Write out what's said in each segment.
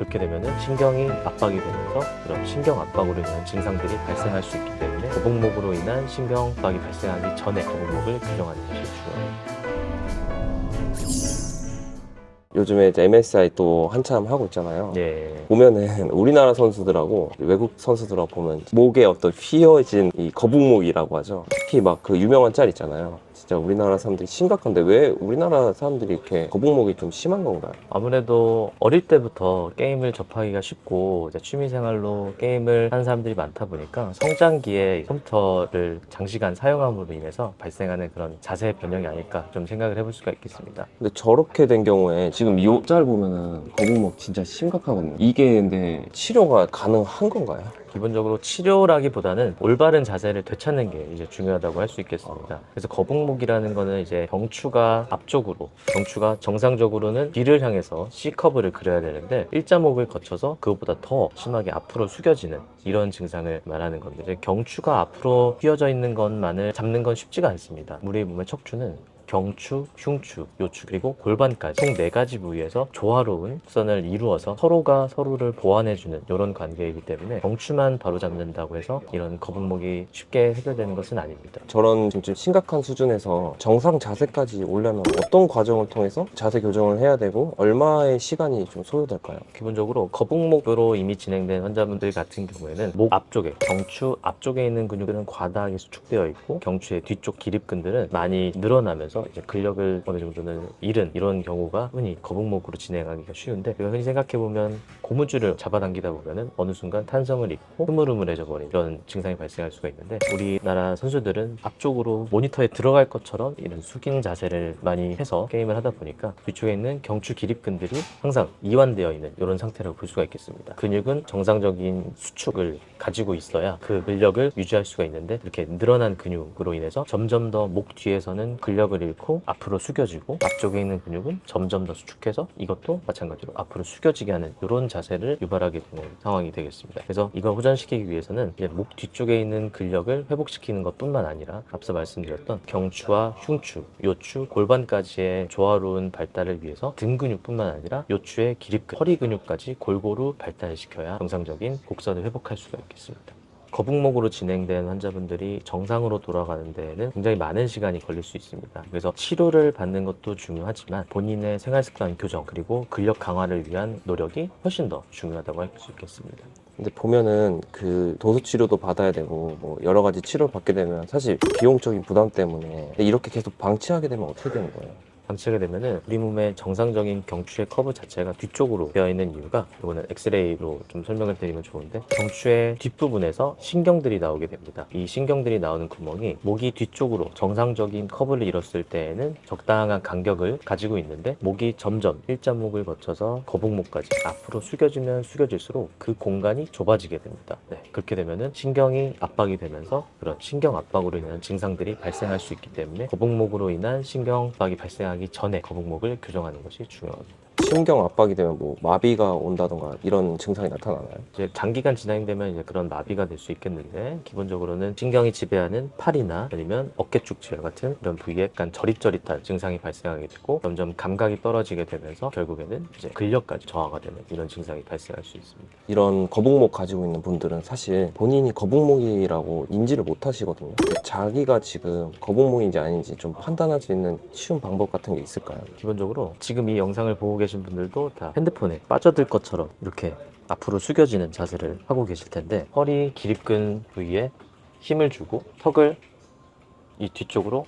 그렇게 되면은 신경이 압박이 되면서 그런 신경 압박으로 인한 증상들이 발생할 수 있기 때문에 거북목으로 인한 신경 압박이 발생하기 전에 거북목을 교정하는 것이 중요합니다. 요즘에 이제 MSI 또 한참 하고 있잖아요. 네. 보면은 우리나라 선수들하고 외국 선수들하고 보면 목에 어떤 휘어진 이 거북목이라고 하죠. 특히 막 그 유명한 짤 있잖아요. 진짜 우리나라 사람들이 심각한데 왜 우리나라 사람들이 이렇게 거북목이 좀 심한 건가요? 아무래도 어릴 때부터 게임을 접하기가 쉽고 이제 취미생활로 게임을 하는 사람들이 많다 보니까 성장기에 컴퓨터를 장시간 사용함으로 인해서 발생하는 그런 자세 변형이 아닐까 좀 생각을 해볼 수가 있겠습니다. 근데 저렇게 된 경우에 지금 이 짤 보면은 거북목 진짜 심각하거든요. 이게 근데 치료가 가능한 건가요? 기본적으로 치료라기보다는 올바른 자세를 되찾는 게 이제 중요하다고 할 수 있겠습니다. 그래서 거북목이라는 거는 이제 경추가 앞쪽으로, 경추가 정상적으로는 뒤를 향해서 C커브를 그려야 되는데 일자목을 거쳐서 그것보다 더 심하게 앞으로 숙여지는 이런 증상을 말하는 겁니다. 이제 경추가 앞으로 휘어져 있는 것만을 잡는 건 쉽지가 않습니다. 우리 몸의 척추는 경추, 흉추, 요추 그리고 골반까지 총 4가지 부위에서 조화로운 곡선을 이루어서 서로가 서로를 보완해주는 이런 관계이기 때문에 경추만 바로 잡는다고 해서 이런 거북목이 쉽게 해결되는 것은 아닙니다. 저런 좀 심각한 수준에서 정상 자세까지 오려면 어떤 과정을 통해서 자세 교정을 해야 되고 얼마의 시간이 좀 소요될까요? 기본적으로 거북목으로 이미 진행된 환자분들 같은 경우에는 목 앞쪽에, 경추 앞쪽에 있는 근육들은 과다하게 수축되어 있고 경추의 뒤쪽 기립근들은 많이 늘어나면서 이제 근력을 어느 정도는 잃은 이런 경우가 흔히 거북목으로 진행하기가 쉬운데 우리가 흔히 생각해보면 고무줄을 잡아당기다 보면은 어느 순간 탄성을 잃고 흐물흐물해져 버린 이런 증상이 발생할 수가 있는데 우리나라 선수들은 앞쪽으로 모니터에 들어갈 것처럼 이런 숙인 자세를 많이 해서 게임을 하다 보니까 뒤쪽에 있는 경추 기립근들이 항상 이완되어 있는 이런 상태라고 볼 수가 있겠습니다. 근육은 정상적인 수축을 가지고 있어야 그 근력을 유지할 수가 있는데 이렇게 늘어난 근육으로 인해서 점점 더 목 뒤에서는 근력을 잃고 앞으로 숙여지고 앞쪽에 있는 근육은 점점 더 수축해서 이것도 마찬가지로 앞으로 숙여지게 하는 이런 자세를 유발하게 되는 상황이 되겠습니다. 그래서 이걸 호전시키기 위해서는 이제 목 뒤쪽에 있는 근력을 회복시키는 것뿐만 아니라 앞서 말씀드렸던 경추와 흉추, 요추, 골반까지의 조화로운 발달을 위해서 등 근육뿐만 아니라 요추의 기립근, 허리 근육까지 골고루 발달시켜야 정상적인 곡선을 회복할 수가 있겠습니다. 거북목으로 진행된 환자분들이 정상으로 돌아가는 데에는 굉장히 많은 시간이 걸릴 수 있습니다. 그래서 치료를 받는 것도 중요하지만 본인의 생활습관 교정 그리고 근력 강화를 위한 노력이 훨씬 더 중요하다고 할 수 있겠습니다. 근데 보면은 그 도수 치료도 받아야 되고 뭐 여러 가지 치료를 받게 되면 사실 비용적인 부담 때문에 이렇게 계속 방치하게 되면 어떻게 되는 거예요? 방치하게 되면은 우리 몸의 정상적인 경추의 커브 자체가 뒤쪽으로 되어 있는 이유가 이거는 엑스레이로 좀 설명을 드리면 좋은데 경추의 뒷부분에서 신경들이 나오게 됩니다. 이 신경들이 나오는 구멍이 목이 뒤쪽으로 정상적인 커브를 이뤘을 때에는 적당한 간격을 가지고 있는데 목이 점점 일자목을 거쳐서 거북목까지 앞으로 숙여지면 숙여질수록 그 공간이 좁아지게 됩니다. 네, 그렇게 되면은 신경이 압박이 되면서 그런 신경 압박으로 인한 증상들이 발생할 수 있기 때문에 거북목으로 인한 신경 압박이 발생하기 전에 거북목을 교정하는 것이 중요합니다. 신경 압박이 되면 뭐 마비가 온다던가 이런 증상이 나타나나요? 이제 장기간 진행되면 이제 그런 마비가 될 수 있겠는데 기본적으로는 신경이 지배하는 팔이나 아니면 어깨 쪽지와 같은 이런 부위에 약간 저릿저릿한 증상이 발생하게 되고 점점 감각이 떨어지게 되면서 결국에는 이제 근력까지 저하가 되는 이런 증상이 발생할 수 있습니다. 이런 거북목 가지고 있는 분들은 사실 본인이 거북목이라고 인지를 못 하시거든요. 자기가 지금 거북목인지 아닌지 좀 판단할 수 있는 쉬운 방법 같은 게 있을까요? 기본적으로 지금 이 영상을 보고 계신 분들도 다 핸드폰에 빠져들 것처럼 이렇게 앞으로 숙여지는 자세를 하고 계실 텐데 허리 기립근 부위에 힘을 주고 턱을 이 뒤쪽으로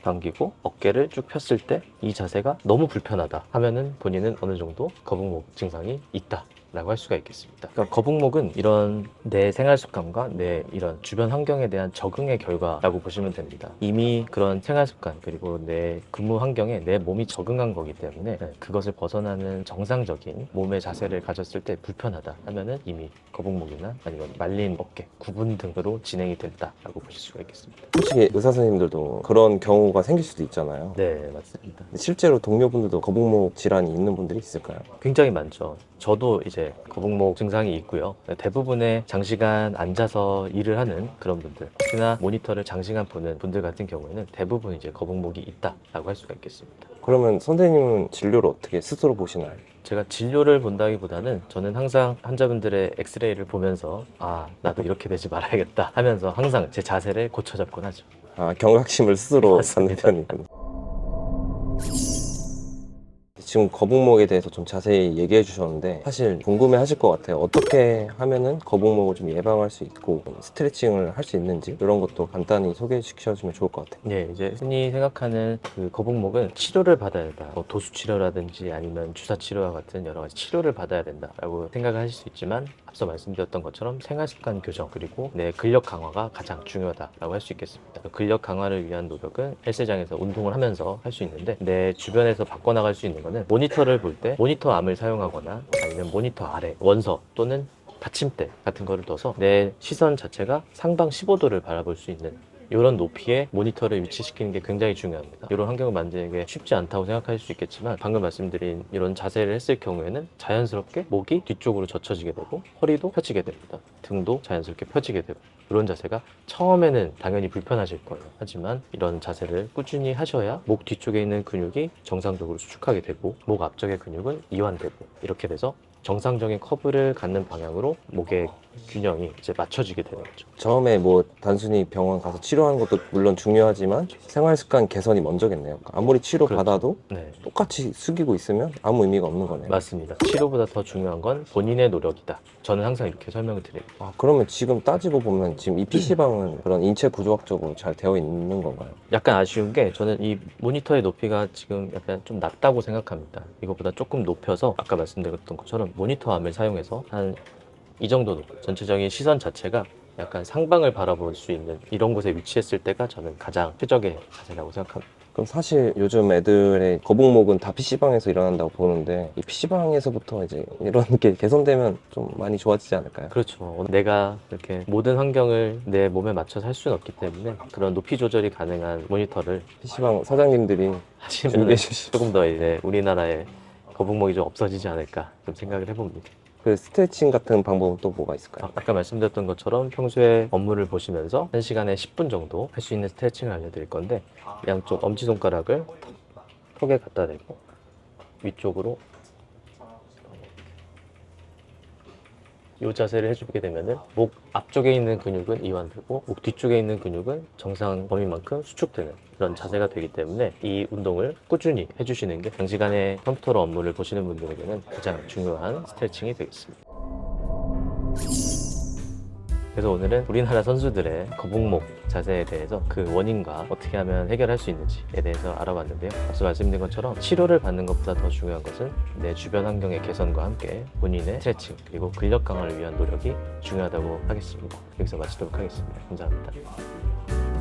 당기고 어깨를 쭉 폈을 때 이 자세가 너무 불편하다 하면은 본인은 어느 정도 거북목 증상이 있다 라고 할 수가 있겠습니다. 그러니까 거북목은 이런 내 생활 습관과 내 이런 주변 환경에 대한 적응의 결과라고 보시면 됩니다. 이미 그런 생활 습관 그리고 내 근무 환경에 내 몸이 적응한 거기 때문에 그것을 벗어나는 정상적인 몸의 자세를 가졌을 때 불편하다 하면은 이미 거북목이나 아니면 말린 어깨, 구분 등으로 진행이 됐다라고 보실 수가 있겠습니다. 솔직히 의사 선생님들도 그런 경우가 생길 수도 있잖아요. 네, 맞습니다. 실제로 동료분들도 거북목 질환이 있는 분들이 있을까요? 굉장히 많죠. 저도 이제 이제 거북목 증상이 있고요. 대부분의 장시간 앉아서 일을 하는 그런 분들, 특히나 모니터를 장시간 보는 분들 같은 경우에는 대부분 이제 거북목이 있다라고 할 수가 있겠습니다. 그러면 선생님은 진료를 어떻게 스스로 보시나요? 제가 진료를 본다기보다는 저는 항상 환자분들의 엑스레이를 보면서 아, 나도 이렇게 되지 말아야겠다 하면서 항상 제 자세를 고쳐잡곤 하죠. 아, 경각심을 스스로 갖는 맞습니다. 편이군요. 지금 거북목에 대해서 좀 자세히 얘기해 주셨는데 사실 궁금해 하실 것 같아요. 어떻게 하면은 거북목을 좀 예방할 수 있고 스트레칭을 할 수 있는지 이런 것도 간단히 소개시켜주면 좋을 것 같아요. 네, 이제 흔히 생각하는 그 거북목은 치료를 받아야 된다. 뭐 도수 치료라든지 아니면 주사 치료와 같은 여러 가지 치료를 받아야 된다라고 생각을 하실 수 있지만 앞서 말씀드렸던 것처럼 생활 습관 교정 그리고 내 근력 강화가 가장 중요하다라고 할 수 있겠습니다. 근력 강화를 위한 노력은 헬스장에서 운동을 하면서 할 수 있는데 내 주변에서 바꿔나갈 수 있는 거는 모니터를 볼 때 모니터 암을 사용하거나 아니면 모니터 아래 원서 또는 받침대 같은 거를 둬서 내 시선 자체가 상방 15도를 바라볼 수 있는 이런 높이에 모니터를 위치시키는 게 굉장히 중요합니다. 이런 환경을 만드는 게 쉽지 않다고 생각하실 수 있겠지만 방금 말씀드린 이런 자세를 했을 경우에는 자연스럽게 목이 뒤쪽으로 젖혀지게 되고 허리도 펴지게 됩니다. 등도 자연스럽게 펴지게 되고 이런 자세가 처음에는 당연히 불편하실 거예요. 하지만 이런 자세를 꾸준히 하셔야 목 뒤쪽에 있는 근육이 정상적으로 수축하게 되고 목 앞쪽의 근육은 이완되고 이렇게 돼서 정상적인 커브를 갖는 방향으로 목의 균형이 이제 맞춰지게 되는 거죠. 처음에 뭐 단순히 병원 가서 치료하는 것도 물론 중요하지만 생활 습관 개선이 먼저겠네요. 아무리 치료 그렇죠. 받아도 네. 똑같이 숙이고 있으면 아무 의미가 없는 거네요. 맞습니다. 치료보다 더 중요한 건 본인의 노력이다. 저는 항상 이렇게 설명을 드립니다. 아, 그러면 지금 따지고 보면 지금 이 PC방은 그런 인체 구조학적으로 잘 되어 있는 건가요? 약간 아쉬운 게 저는 이 모니터의 높이가 지금 약간 좀 낮다고 생각합니다. 이거보다 조금 높여서 아까 말씀드렸던 것처럼 모니터 암을 사용해서 한 이 정도 높이, 전체적인 시선 자체가 약간 상방을 바라볼 수 있는 이런 곳에 위치했을 때가 저는 가장 최적의 자세라고 생각합니다. 그럼 사실 요즘 애들의 거북목은 다 PC방에서 일어난다고 보는데 이 PC방에서부터 이제 이런 게 개선되면 좀 많이 좋아지지 않을까요? 그렇죠. 내가 이렇게 모든 환경을 내 몸에 맞춰서 할 수는 없기 때문에 그런 높이 조절이 가능한 모니터를 PC방 사장님들이 하시면 준비해 주시죠. 조금 더 이제 우리나라에 거북목이 좀 없어지지 않을까 좀 생각을 해봅니다. 그 스트레칭 같은 방법은 또 뭐가 있을까요? 아까 말씀드렸던 것처럼 평소에 업무를 보시면서 1시간에 10분 정도 할 수 있는 스트레칭을 알려드릴 건데 양쪽 엄지손가락을 턱에 갖다 대고 위쪽으로 이 자세를 해주게 되면은 목 앞쪽에 있는 근육은 이완되고 목 뒤쪽에 있는 근육은 정상 범위만큼 수축되는 그런 자세가 되기 때문에 이 운동을 꾸준히 해주시는 게 장시간에 컴퓨터로 업무를 보시는 분들에게는 가장 중요한 스트레칭이 되겠습니다. 그래서 오늘은 우리나라 선수들의 거북목 자세에 대해서 그 원인과 어떻게 하면 해결할 수 있는지에 대해서 알아봤는데요. 앞서 말씀드린 것처럼 치료를 받는 것보다 더 중요한 것은 내 주변 환경의 개선과 함께 본인의 스트레칭 그리고 근력 강화를 위한 노력이 중요하다고 하겠습니다. 여기서 마치도록 하겠습니다. 감사합니다.